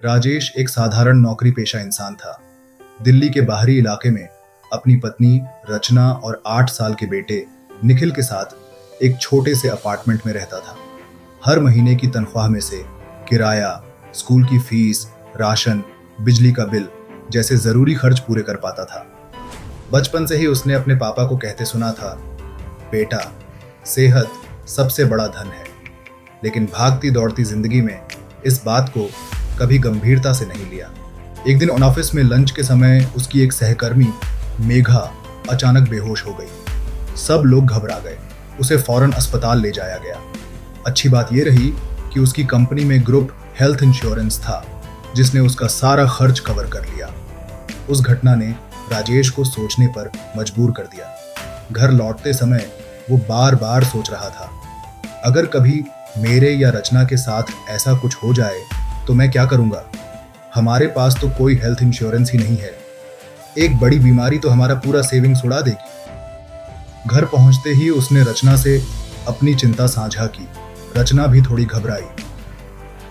राजेश एक साधारण नौकरी पेशा इंसान था। दिल्ली के बाहरी इलाके में अपनी पत्नी रचना और 8 साल के बेटे निखिल के साथ एक छोटे से अपार्टमेंट में रहता था। हर महीने की तनख्वाह में से किराया, स्कूल की फीस, राशन, बिजली का बिल जैसे जरूरी खर्च पूरे कर पाता था। बचपन से ही उसने अपने पापा को कहते सुना था, बेटा, सेहत सबसे बड़ा धन है। लेकिन भागती दौड़ती जिंदगी में इस बात को कभी गंभीरता से नहीं लिया। एक दिन ऑफिस में लंच के समय उसकी एक सहकर्मी मेघा अचानक बेहोश हो गई। सब लोग घबरा गए। उसे फौरन अस्पताल ले जाया गया। अच्छी बात यह रही कि उसकी कंपनी में ग्रुप हेल्थ इंश्योरेंस था, जिसने उसका सारा खर्च कवर कर लिया। उस घटना ने राजेश को सोचने पर मजबूर कर दिया। घर लौटते समय वो बार बार सोच रहा था, अगर कभी मेरे या रचना के साथ ऐसा कुछ हो जाए तो मैं क्या करूंगा। हमारे पास तो कोई हेल्थ इंश्योरेंस ही नहीं है। एक बड़ी बीमारी तो हमारा पूरा सेविंग्स उड़ा देगी। घर पहुंचते ही उसने रचना से अपनी चिंता साझा की। रचना भी थोड़ी घबराई।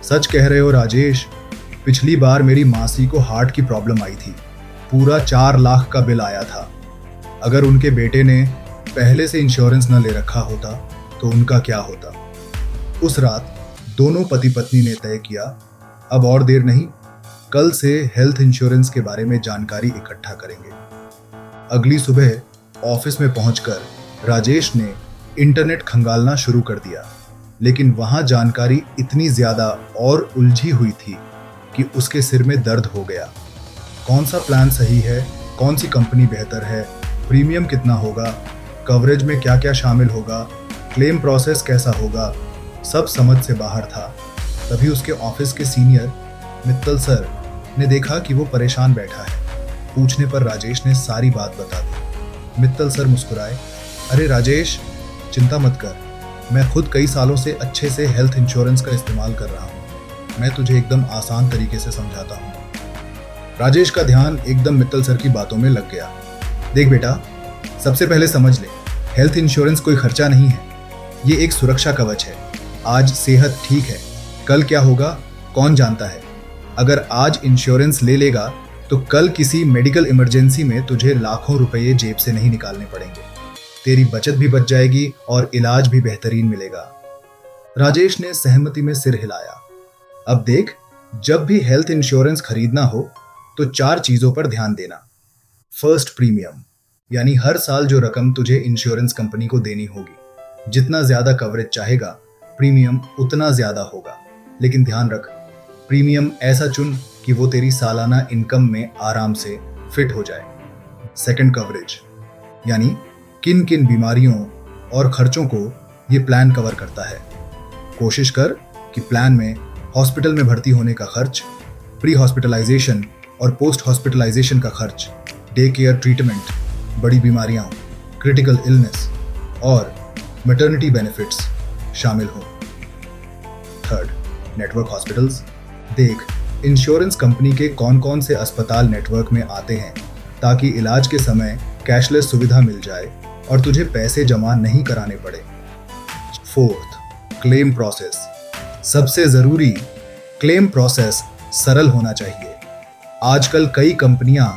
सच कह रहे हो राजेश, पिछली बार मेरी मासी को हार्ट की प्रॉब्लम आई थी। पूरा 4 लाख का बिल आया था। अगर उनके बेटे ने पहले से इंश्योरेंस न ले रखा होता तो उनका क्या होता। उस रात दोनों पति पत्नी ने तय किया, अब और देर नहीं, कल से हेल्थ इंश्योरेंस के बारे में जानकारी इकट्ठा करेंगे। अगली सुबह ऑफिस में पहुंचकर राजेश ने इंटरनेट खंगालना शुरू कर दिया। लेकिन वहां जानकारी इतनी ज्यादा और उलझी हुई थी कि उसके सिर में दर्द हो गया। कौन सा प्लान सही है, कौन सी कंपनी बेहतर है, प्रीमियम कितना होगा, कवरेज में क्या क्या शामिल होगा, क्लेम प्रोसेस कैसा होगा, सब समझ से बाहर था। तभी उसके ऑफिस के सीनियर मित्तल सर ने देखा कि वो परेशान बैठा है। पूछने पर राजेश ने सारी बात बता दी। मित्तल सर मुस्कुराए, अरे राजेश, चिंता मत कर, मैं खुद कई सालों से अच्छे से हेल्थ इंश्योरेंस का इस्तेमाल कर रहा हूँ। मैं तुझे एकदम आसान तरीके से समझाता हूँ। राजेश का ध्यान एकदम मित्तल सर की बातों में लग गया। देख बेटा, सबसे पहले समझ ले, हेल्थ इंश्योरेंस कोई खर्चा नहीं है, ये एक सुरक्षा कवच है। आज सेहत ठीक है, कल क्या होगा कौन जानता है। अगर आज इंश्योरेंस ले लेगा तो कल किसी मेडिकल इमरजेंसी में तुझे लाखों रुपए जेब से नहीं निकालने पड़ेंगे। तेरी बचत भी बच जाएगी और इलाज भी बेहतरीन मिलेगा। राजेश ने सहमति में सिर हिलाया। अब देख, जब भी हेल्थ इंश्योरेंस खरीदना हो तो 4 चीजों पर ध्यान देना। फर्स्ट, प्रीमियम, यानी हर साल जो रकम तुझे इंश्योरेंस कंपनी को देनी होगी। जितना ज्यादा कवरेज चाहेगा, प्रीमियम उतना ज्यादा होगा। लेकिन ध्यान रख, प्रीमियम ऐसा चुन कि वो तेरी सालाना इनकम में आराम से फिट हो जाए। सेकंड, कवरेज, यानी किन किन बीमारियों और खर्चों को ये प्लान कवर करता है। कोशिश कर कि प्लान में हॉस्पिटल में भर्ती होने का खर्च, प्री हॉस्पिटलाइजेशन और पोस्ट हॉस्पिटलाइजेशन का खर्च, डे केयर ट्रीटमेंट, बड़ी बीमारियां, क्रिटिकल इलनेस और मैटरनिटी बेनिफिट्स शामिल हो। Third, network hospitals. देख, इंश्योरेंस कंपनी के कौन कौन से अस्पताल नेटवर्क में आते हैं, ताकि इलाज के समय कैशलेस सुविधा मिल जाए और तुझे पैसे जमा नहीं कराने पड़े। Fourth, claim process. सबसे जरूरी, क्लेम प्रोसेस सरल होना चाहिए। आजकल कई कंपनियां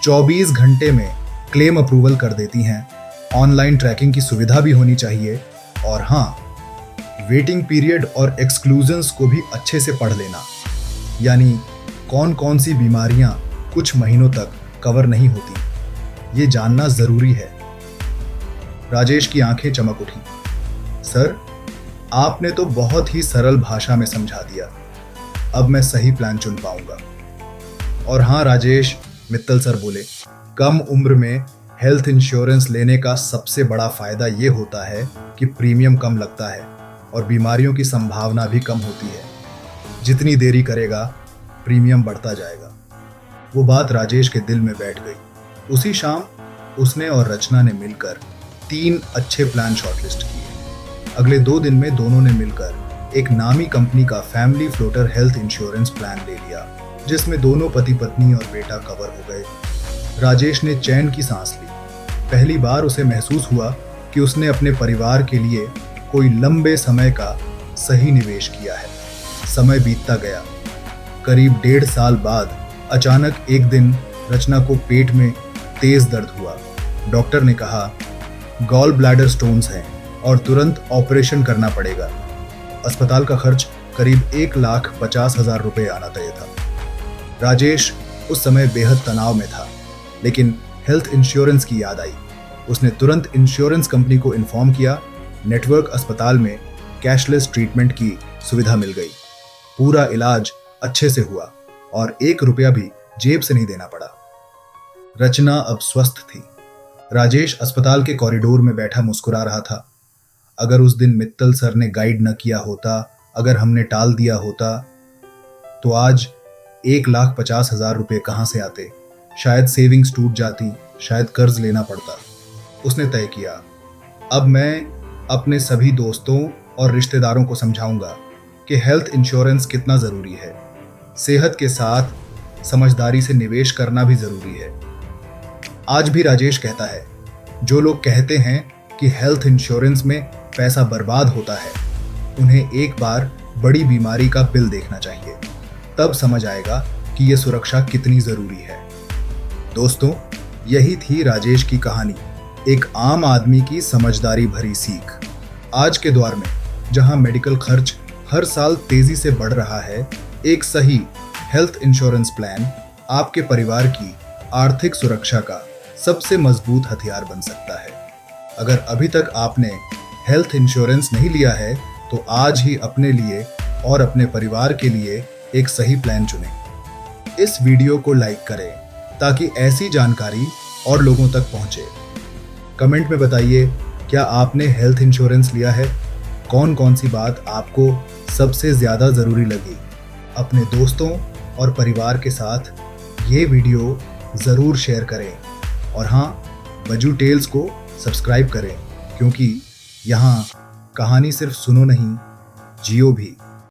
24 घंटे में क्लेम अप्रूवल कर देती हैं। ऑनलाइन ट्रैकिंग की सुविधा भी होनी चाहिए। और हाँ, वेटिंग पीरियड और एक्सक्लूजन्स को भी अच्छे से पढ़ लेना, यानी कौन कौन सी बीमारियां कुछ महीनों तक कवर नहीं होती, ये जानना जरूरी है। राजेश की आंखें चमक उठी। सर, आपने तो बहुत ही सरल भाषा में समझा दिया। अब मैं सही प्लान चुन पाऊंगा। और हाँ राजेश, मित्तल सर बोले, कम उम्र में हेल्थ इंश्योरेंस लेने का सबसे बड़ा फायदा ये होता है कि प्रीमियम कम लगता है और बीमारियों की संभावना भी कम होती है। जितनी देरी करेगा, प्रीमियम बढ़ता जाएगा। वो बात राजेश के दिल में बैठ गई। उसी शाम उसने और रचना ने मिलकर 3 अच्छे प्लान शॉर्टलिस्ट किए। अगले 2 दिन में दोनों ने मिलकर एक नामी कंपनी का family floater health insurance plan ले लिया, जिसमें दोनों पति पत्नी और बेटा कवर हो गए। राजेश ने चैन की सांस ली। पहली बार उसे महसूस हुआ कि उसने अपने परिवार के लिए कोई लंबे समय का सही निवेश किया है। समय बीतता गया। करीब 1.5 साल बाद अचानक एक दिन रचना को पेट में तेज दर्द हुआ। डॉक्टर ने कहा गॉल ब्लैडर स्टोन्स हैं और तुरंत ऑपरेशन करना पड़ेगा। अस्पताल का खर्च करीब 1,50,000 रुपये आना तय था। राजेश उस समय बेहद तनाव में था, लेकिन हेल्थ इंश्योरेंस की याद आई। उसने तुरंत इंश्योरेंस कंपनी को इन्फॉर्म किया। नेटवर्क अस्पताल में कैशलेस ट्रीटमेंट की सुविधा मिल गई। पूरा इलाज अच्छे से हुआ और 1 रुपया भी जेब से नहीं देना पड़ा। रचना अब स्वस्थ थी। राजेश अस्पताल के कॉरिडोर में बैठा मुस्कुरा रहा था। अगर उस दिन मित्तल सर ने गाइड न किया होता, अगर हमने टाल दिया होता, तो आज 1,50,000 रुपये कहाँ से आते? शायद सेविंग्स टूट जाती, शायद कर्ज लेना पड़ता। उसने तय किया, अब मैं अपने सभी दोस्तों और रिश्तेदारों को समझाऊंगा कि हेल्थ इंश्योरेंस कितना ज़रूरी है। सेहत के साथ समझदारी से निवेश करना भी ज़रूरी है। आज भी राजेश कहता है, जो लोग कहते हैं कि हेल्थ इंश्योरेंस में पैसा बर्बाद होता है, उन्हें एक बार बड़ी बीमारी का बिल देखना चाहिए। तब समझ आएगा कि यह सुरक्षा कितनी ज़रूरी है। दोस्तों, यही थी राजेश की कहानी, एक आम आदमी की समझदारी भरी सीख। आज के दौर में जहां मेडिकल खर्च हर साल तेजी से बढ़ रहा है, एक सही हेल्थ इंश्योरेंस प्लान आपके परिवार की आर्थिक सुरक्षा का सबसे मजबूत हथियार बन सकता है। अगर अभी तक आपने हेल्थ इंश्योरेंस नहीं लिया है, तो आज ही अपने लिए और अपने परिवार के लिए एक सही प्लान चुनें। इस वीडियो को लाइक करें ताकि ऐसी जानकारी और लोगों तक पहुंचे। कमेंट में बताइए, क्या आपने हेल्थ इंश्योरेंस लिया है? कौन कौन सी बात आपको सबसे ज़्यादा ज़रूरी लगी? अपने दोस्तों और परिवार के साथ ये वीडियो ज़रूर शेयर करें। और हाँ, बजू टेल्स को सब्सक्राइब करें, क्योंकि यहाँ कहानी सिर्फ सुनो नहीं, जियो भी।